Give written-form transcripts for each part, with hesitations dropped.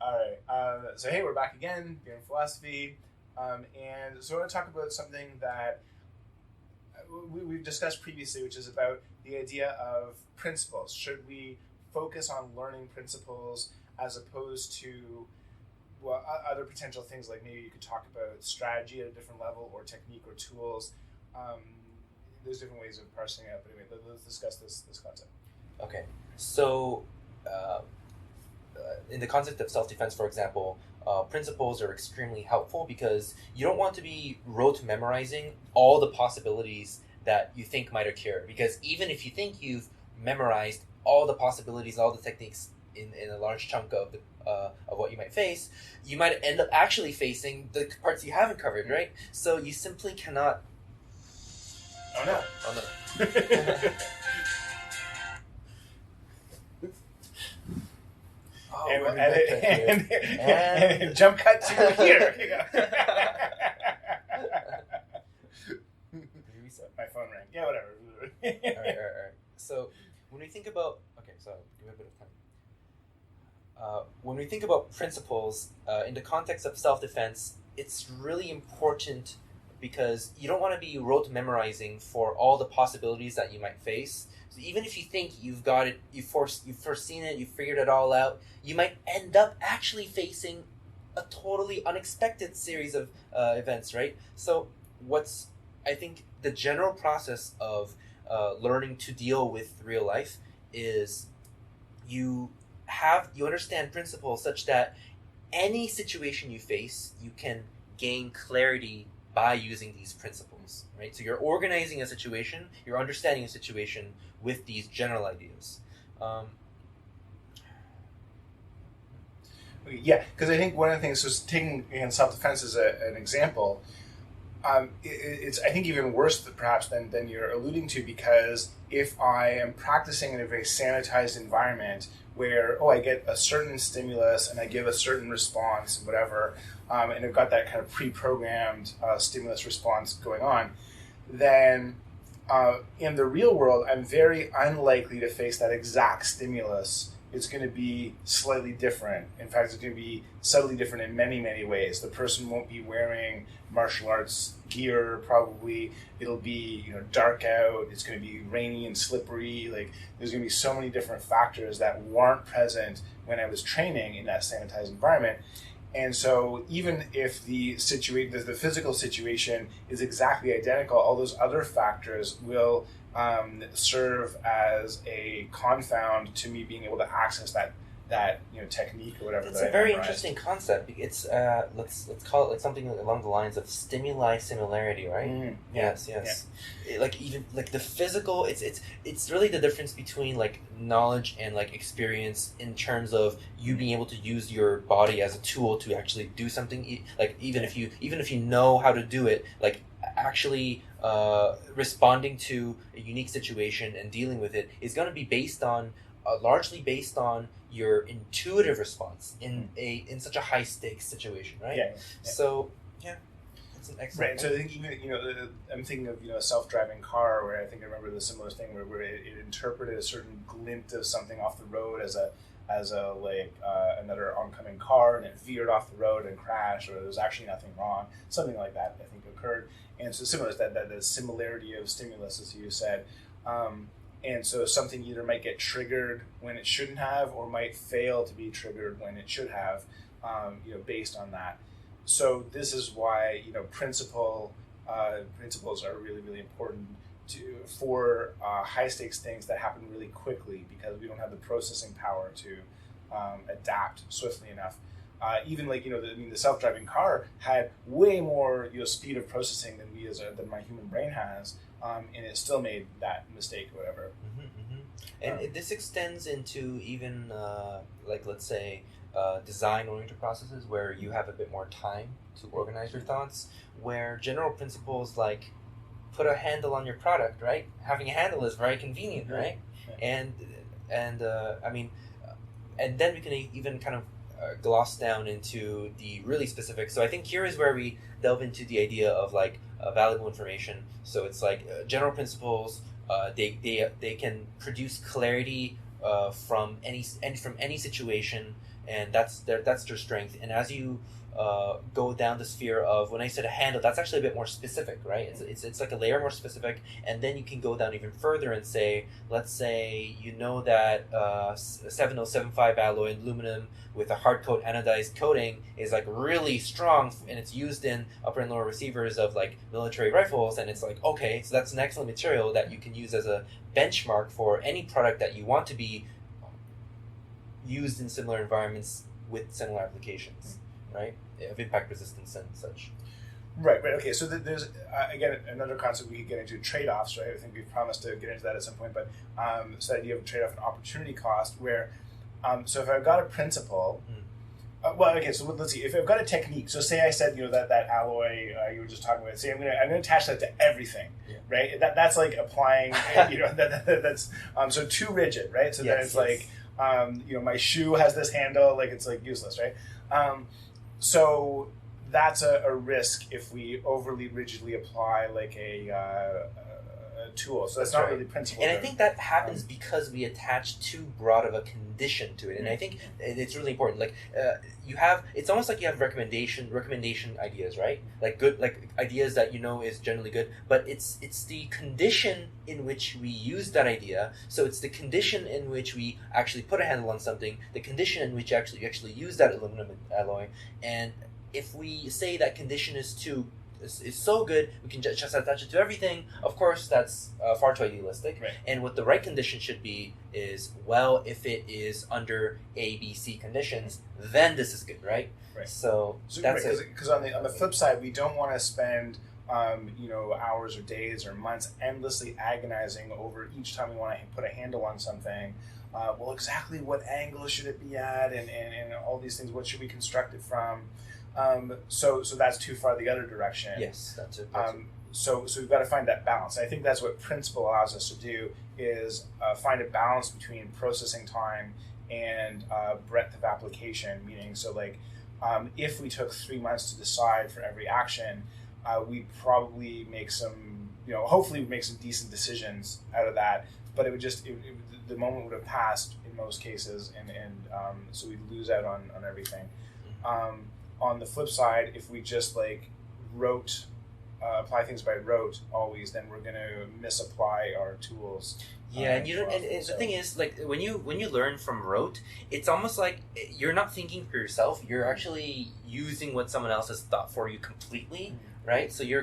All right. So hey, we're back again doing philosophy, and so I want to talk about something that we've discussed previously, which is about the idea of principles. Should we focus on learning principles as opposed to other potential things, like maybe you could talk about strategy at a different level or technique or tools. Um, there's different ways of parsing it out, but anyway, let's discuss this concept. Okay, so in the concept of self-defense, for example, principles are extremely helpful because you don't want to be rote memorizing all the possibilities that you think might occur. Because even if you think you've memorized all the possibilities, all the techniques in a large chunk of what you might face, you might end up actually facing the parts you haven't covered, right? So you simply cannot. Oh no! Oh no! And jump cut to here. My phone rang. Yeah, whatever. All right. So when we think about so give me a bit of time. When we think about principles in the context of self-defense, it's really important because you don't want to be rote memorizing for all the possibilities that you might face. So even if you think you've got it, you've foreseen it, you've figured it all out, you might end up actually facing a totally unexpected series of events, right? So I think the general process of learning to deal with real life is you understand principles such that any situation you face, you can gain clarity by using these principles, right? So you're organizing a situation, you're understanding a situation with these general ideas. Yeah, because I think one of the things, so taking self-defense as an example, it's I think even worse perhaps than you're alluding to, because if I am practicing in a very sanitized environment where I get a certain stimulus and I give a certain response, whatever, and I've got that kind of pre-programmed stimulus response going on, then in the real world I'm very unlikely to face that exact stimulus. It's going to be slightly different. In fact, it's going to be subtly different in many, many ways. The person won't be wearing martial arts gear, probably. It'll be dark out. It's going to be rainy and slippery. Like, there's going to be so many different factors that weren't present when I was training in that sanitized environment. And so even if the physical situation is exactly identical, all those other factors will serve as a confound to me being able to access that technique or whatever. It's a very interesting concept. It's let's call it like something along the lines of stimuli similarity, right? Mm-hmm. Yes. Yeah. Like even like the physical, it's really the difference between like knowledge and like experience in terms of you being able to use your body as a tool to actually do something. Like even if you know how to do it, like actually responding to a unique situation and dealing with it is going to be largely based on your intuitive response in such a high stakes situation, right? Yeah. So it's an excellent. Right. So I think even I'm thinking of a self-driving car where I think I remember the similar thing where it interpreted a certain glint of something off the road as another oncoming car, and it veered off the road and crashed, or there was actually nothing wrong. Something like that I think occurred. And so similar to that the similarity of stimulus, as you said. And so something either might get triggered when it shouldn't have, or might fail to be triggered when it should have, based on that. So this is why principles are really, really important for high stakes things that happen really quickly, because we don't have the processing power to adapt swiftly enough. Even like the self-driving car had way more speed of processing than than my human brain has, and it still made that mistake or whatever. And this extends into even let's say design-oriented processes where you have a bit more time to organize your thoughts. Where general principles like put a handle on your product, right? Having a handle is very convenient, right? Yeah. And then we can even kind of gloss down into the really specific. So I think here is where we delve into the idea of like valuable information. So it's like general principles. They can produce clarity from any situation, and that's their strength. And as you go down the sphere of, when I said a handle, that's actually a bit more specific, right? It's like a layer more specific, and then you can go down even further and say, let's say you know that 7075 alloy aluminum with a hard coat anodized coating is like really strong, and it's used in upper and lower receivers of like military rifles, and it's like, okay, so that's an excellent material that you can use as a benchmark for any product that you want to be used in similar environments with similar applications, right? Of impact resistance and such. Right. Okay. So there's again another concept we could get into, trade-offs, right? I think we've promised to get into that at some point, but so the idea of trade-off and opportunity cost, where so if I've got a principle, so let's see. If I've got a technique, so say I said that alloy you were just talking about. Say I'm gonna attach that to everything, right? That's like applying, that's so too rigid, right? So then it's like my shoe has this handle, like it's like useless, right? So that's a risk if we overly rigidly apply like a tool. So that's not really principle. And I think that happens because we attach too broad of a condition to it. And I think it's really important. Like it's almost like you have recommendation ideas, right? Like good, like ideas that is generally good, but it's the condition in which we use that idea. So it's the condition in which we actually put a handle on something, the condition in which you actually use that aluminum alloy. And if we say that condition is so good, we can just attach it to everything. Of course, that's far too idealistic. Right. And what the right condition should be is, well, if it is under A, B, C conditions, then this is good, right? Right. So that's because on the flip side, we don't want to spend hours or days or months endlessly agonizing over each time we want to put a handle on something. Well, exactly what angle should it be at, and all these things. What should we construct it from? So that's too far the other direction. Yes, that's it. So we've got to find that balance. I think that's what principle allows us to do, is find a balance between processing time and breadth of application. Meaning, so like if we took 3 months to decide for every action, we'd probably make some, hopefully we'd make some decent decisions out of that. But it would the moment would have passed in most cases, and so we'd lose out on everything. On the flip side, if we just like apply things by rote always, then we're going to misapply our tools. Yeah, and the thing is, like when you learn from rote, it's almost like you're not thinking for yourself. You're actually using what someone else has thought for you completely, right? So you're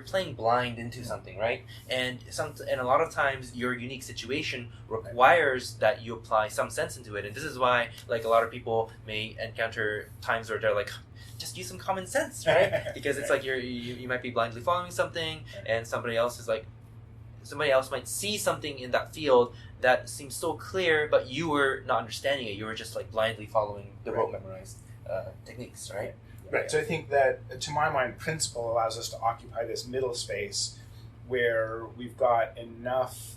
playing blind into something, right? And a lot of times your unique situation requires that you apply some sense into it. And this is why, like, a lot of people may encounter times where they're like, just use some common sense, right? Because it's like you might be blindly following something, and somebody else might see something in that field that seems so clear, but you were not understanding it. You were just like blindly following the rote memorized techniques, right? Right. So I think that, to my mind, principle allows us to occupy this middle space where we've got enough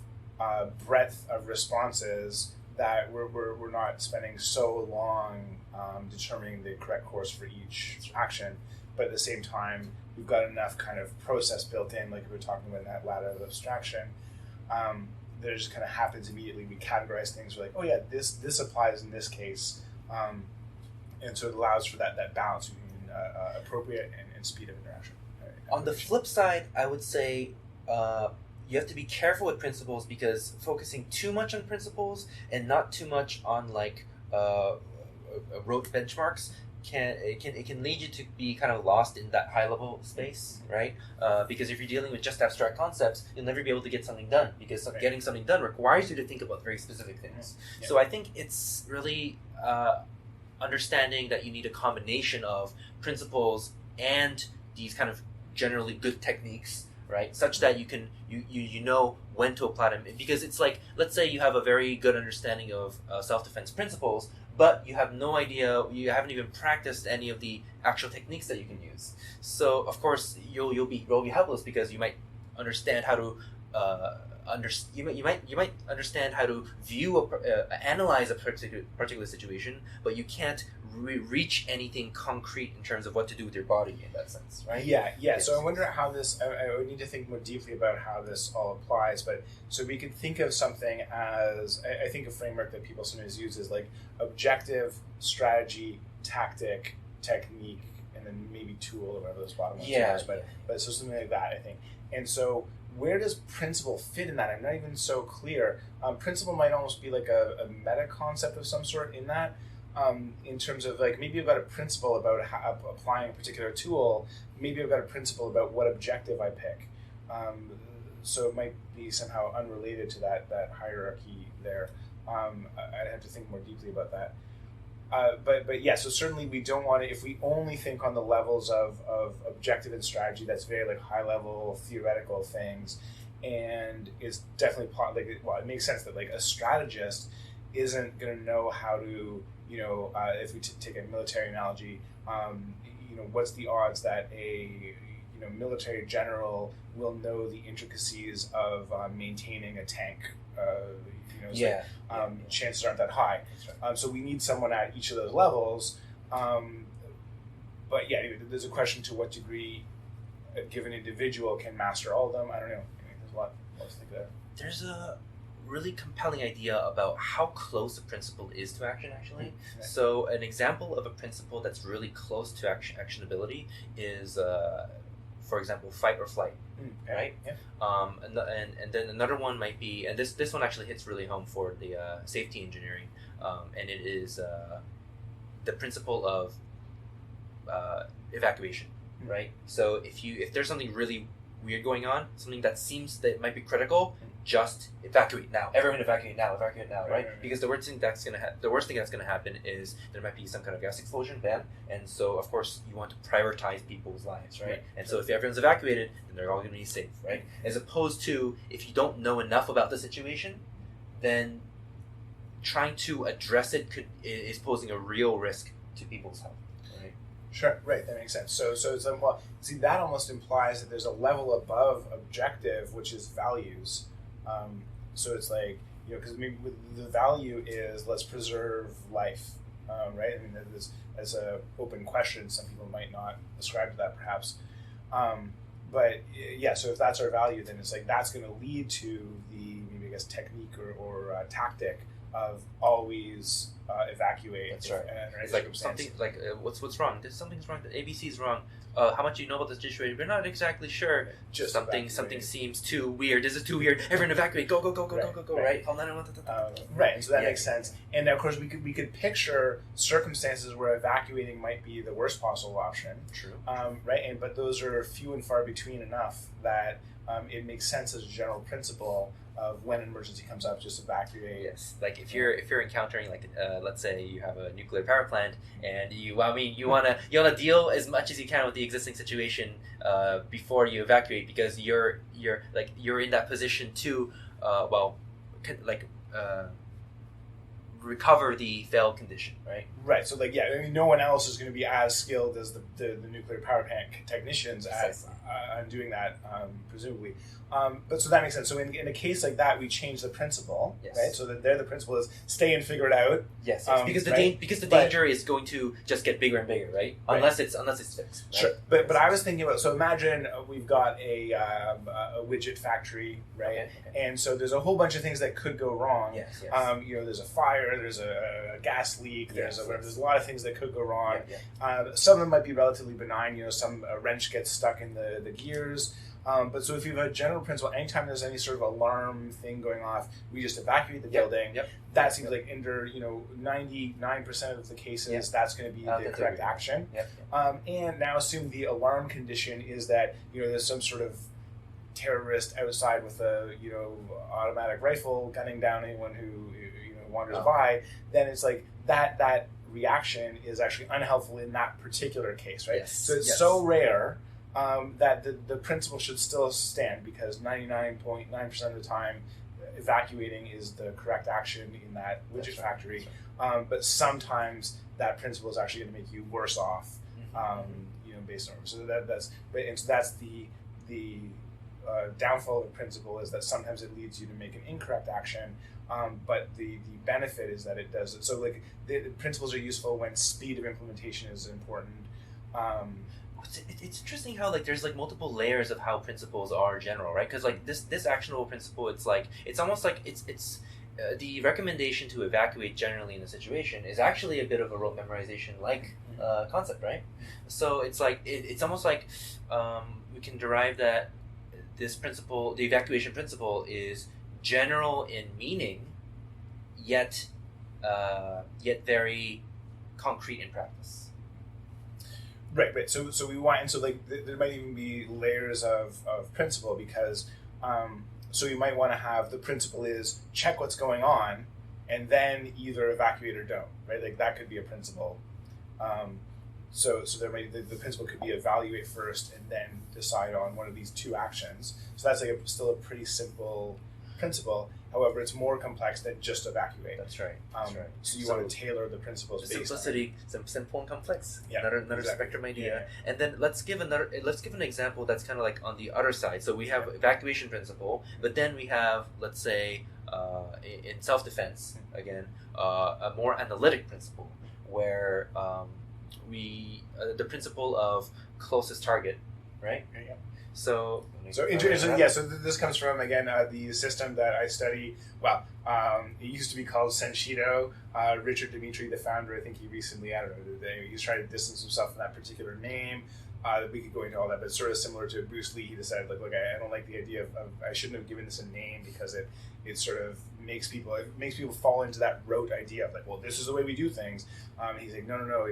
breadth of responses that we're not spending so long determining the correct course for each action, but at the same time we've got enough kind of process built in, like we were talking about in that ladder of abstraction, that it just kind of happens immediately. We categorize things, we're like, oh yeah, this applies in this case, and so it allows for that balance between appropriate and speed of interaction. On the flip side, I would say you have to be careful with principles, because focusing too much on principles and not too much on like rote benchmarks can lead you to be kind of lost in that high level space, right? Because if you're dealing with just abstract concepts, you'll never be able to get something done, because getting something done requires you to think about very specific things. Yeah. So I think it's really understanding that you need a combination of principles and these kind of generally good techniques, right? Such that you know when to apply them. Because it's like, let's say you have a very good understanding of self-defense principles, but you have no idea, you haven't even practiced any of the actual techniques that you can use. So of course you'll be helpless, because you might understand how to you might understand how to analyze a particular situation, but you can't reach anything concrete in terms of what to do with your body in that sense, right? Yeah. Yes. So I wonder how this. I would need to think more deeply about how this all applies. But so we could think of something as I think a framework that people sometimes use is like objective, strategy, tactic, technique, and then maybe tool or whatever those bottom ones are. But so something like that, I think. And so where does principle fit in that? I'm not even so clear. Principle might almost be like a meta concept of some sort in that. In terms of like maybe I've got a principle about how, applying a particular tool, maybe I've got a principle about what objective I pick. So it might be somehow unrelated to that hierarchy there. I'd have to think more deeply about that. But yeah, so certainly we don't want to, if we only think on the levels of objective and strategy, that's very like high level theoretical things, and it's definitely it makes sense that like a strategist isn't going to know how to, if we take a military analogy, what's the odds that a military general will know the intricacies of maintaining a tank? Chances aren't that high. Right. So we need someone at each of those levels. But yeah, there's a question to what degree a given individual can master all of them. I don't know. There's a lot to think there. There's a really compelling idea about how close the principle is to action, actually. Mm-hmm. So an example of a principle that's really close to actionability is, for example, fight or flight. Right? Yeah. And then another one might be, and this one actually hits really home for the safety engineering, and it is the principle of evacuation, right? So if there's something really weird going on, something that seems that might be critical, just evacuate now. Everyone evacuate now, right? Because the worst thing that's gonna happen is there might be some kind of gas explosion, and so of course you want to prioritize people's lives, right? And so if everyone's evacuated, then they're all gonna be safe, right? As opposed to if you don't know enough about the situation, then trying to address it is posing a real risk to people's health. Sure, right, that makes sense. So it's see, that almost implies that there's a level above objective, which is values. So it's like, because maybe the value is let's preserve life, right? I mean, that's a open question. Some people might not ascribe to that, perhaps. But yeah, so if that's our value, then it's like that's going to lead to the maybe I guess technique or tactic of always evacuate. That's right. It's like something like what's wrong? Something's wrong. The ABC is wrong. How much do you know about the situation? We're not exactly sure. Just something seems too weird. This is too weird. Everyone evacuate. Go. Right. Right. And so that makes sense. And of course we could picture circumstances where evacuating might be the worst possible option. True. Right. But those are few and far between enough that it makes sense as a general principle of when an emergency comes up, just evacuate. Yes, like if you're encountering let's say you have a nuclear power plant and you wanna deal as much as you can with the existing situation before you evacuate, because you're in that position to recover the failed condition, right? Right. So no one else is going to be as skilled as the nuclear power plant technicians at doing that, presumably. But so that makes sense. So in a case like that, we change the principle, right? So that the principle is stay and figure it out. Yes. Because the danger is going to just get bigger and bigger, right? Unless it's fixed. Right? Sure. But I was thinking about, so imagine we've got a widget factory, right? Okay. And so there's a whole bunch of things that could go wrong. Yes. There's a fire, there's a gas leak, there's a lot of things that could go wrong. Some of them might be relatively benign. Some wrench gets stuck in the gears. But so if you have a general principle, anytime there's any sort of alarm thing going off, we just evacuate the building. That seems like under 99% of the cases, that's going to be the correct action. And now assume the alarm condition is that there's some sort of terrorist outside with a automatic rifle gunning down anyone who wanders by. Then it's like that reaction is actually unhelpful in that particular case, right? So it's so rare. That the principle should still stand, because 99.9% of the time evacuating is the correct action in that widget factory. But sometimes that principle is actually going to make you worse off, based on so that's the downfall of a principle is that sometimes it leads you to make an incorrect action, but the benefit is that it does it. So like the principles are useful when speed of implementation is important. It's interesting how like there's like multiple layers of how principles are general, right? Because like this actionable principle, it's almost like it's the recommendation to evacuate generally in a situation is actually a bit of a rote memorization like concept, right? So it's like it's almost like we can derive that this principle, the evacuation principle, is general in meaning, yet very concrete in practice. Right. So we want, and so like there might even be layers of principle because so you might want to have the principle is check what's going on, and then either evacuate or don't. Right, like that could be a principle. So there might the principle could be evaluate first and then decide on one of these two actions. So that's like still a pretty simple principle. However, it's more complex than just evacuate. That's right. So you want to tailor the principles based simplicity, simple and complex. Yeah, another exactly. spectrum idea. Yeah. And then let's give an example that's kind of like on the other side. So we have evacuation principle, but then we have, let's say, in self-defense again, a more analytic principle where the principle of closest target, right? Yeah. So interesting. Yeah. So this comes from again the system that I study. Well, it used to be called Senshido. Richard Dimitri, the founder, I think he recently, I don't know, he's trying to distance himself from that particular name. We could go into all that, but it's sort of similar to Bruce Lee. He decided, like, look, I don't like the idea of I shouldn't have given this a name because it sort of makes people fall into that rote idea of like, well, this is the way we do things. He's like, no,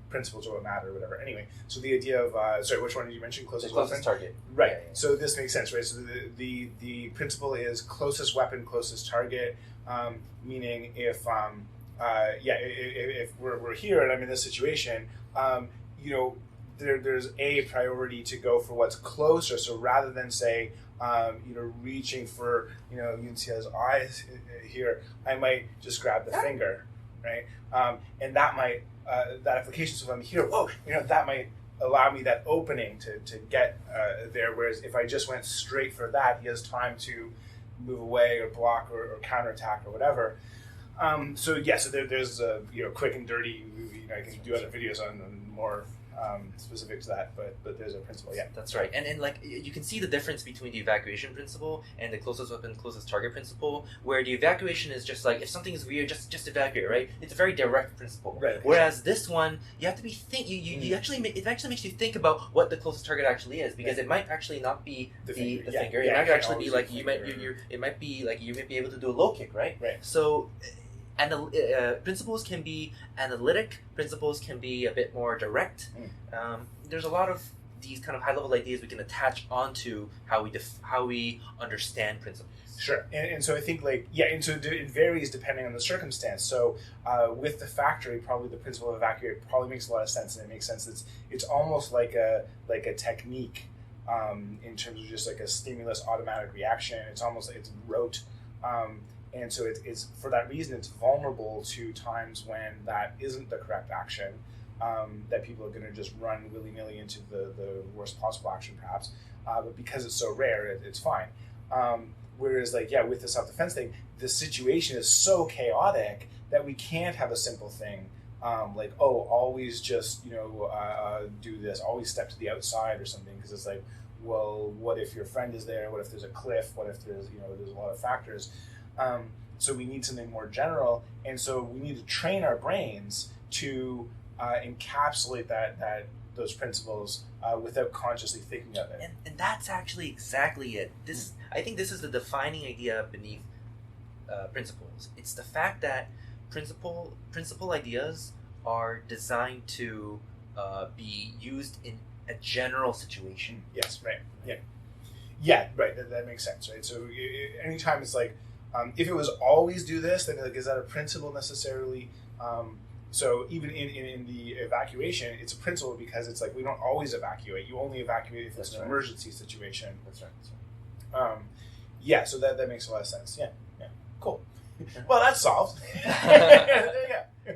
principles are what matter or whatever. Anyway, so the idea of sorry, which one did you mention? Closest target. Right. Yeah. So this makes sense, right? So the principle is closest weapon, closest target. Meaning if we're here and I'm in this situation, there's a priority to go for what's closer. So rather than say, reaching for, Yoonseo's eyes here, I might just grab the finger, right? And that might, that application, so if I'm here, that might allow me that opening to get there. Whereas if I just went straight for that, he has time to move away or block or counterattack or whatever. So there's quick and dirty. I can do other videos on more specific to that, but there's a principle. Yeah, that's right. And like you can see the difference between the evacuation principle and the closest weapon, closest target principle, where the evacuation is just like if something is weird, just evacuate, right? It's a very direct principle. Right. Whereas this one, you have to be you actually it actually makes you think about what the closest target actually is, because it might actually not be the finger. It might actually be like it might be like you might be able to do a low kick, right? Right. So. And principles can be analytic. Principles can be a bit more direct. There's a lot of these kind of high-level ideas we can attach onto how we understand principles. Sure, and so I think it varies depending on the circumstance. So with the factory, probably the principle of evacuate probably makes a lot of sense, and it makes sense. It's almost like a technique in terms of just like a stimulus automatic reaction. It's almost like it's rote. And so it's for that reason, it's vulnerable to times when that isn't the correct action, that people are going to just run willy-nilly into the worst possible action, perhaps. But because it's so rare, it's fine. Whereas, with the self-defense thing, the situation is so chaotic that we can't have a simple thing always just, do this, always step to the outside or something, because it's like, well, what if your friend is there? What if there's a cliff? What if there's a lot of factors? So we need something more general, and so we need to train our brains to encapsulate those principles without consciously thinking of it. And that's actually exactly it. I think this is the defining idea beneath principles. It's the fact that principle ideas are designed to be used in a general situation. Yes, right. Yeah, right. That makes sense, right? So anytime it's like, if it was always do this, then is that a principle necessarily? So even in the evacuation, it's a principle because it's like we don't always evacuate. You only evacuate if it's an emergency situation. That's right. So that makes a lot of sense. Yeah. Cool. Well, that's solved. There you go.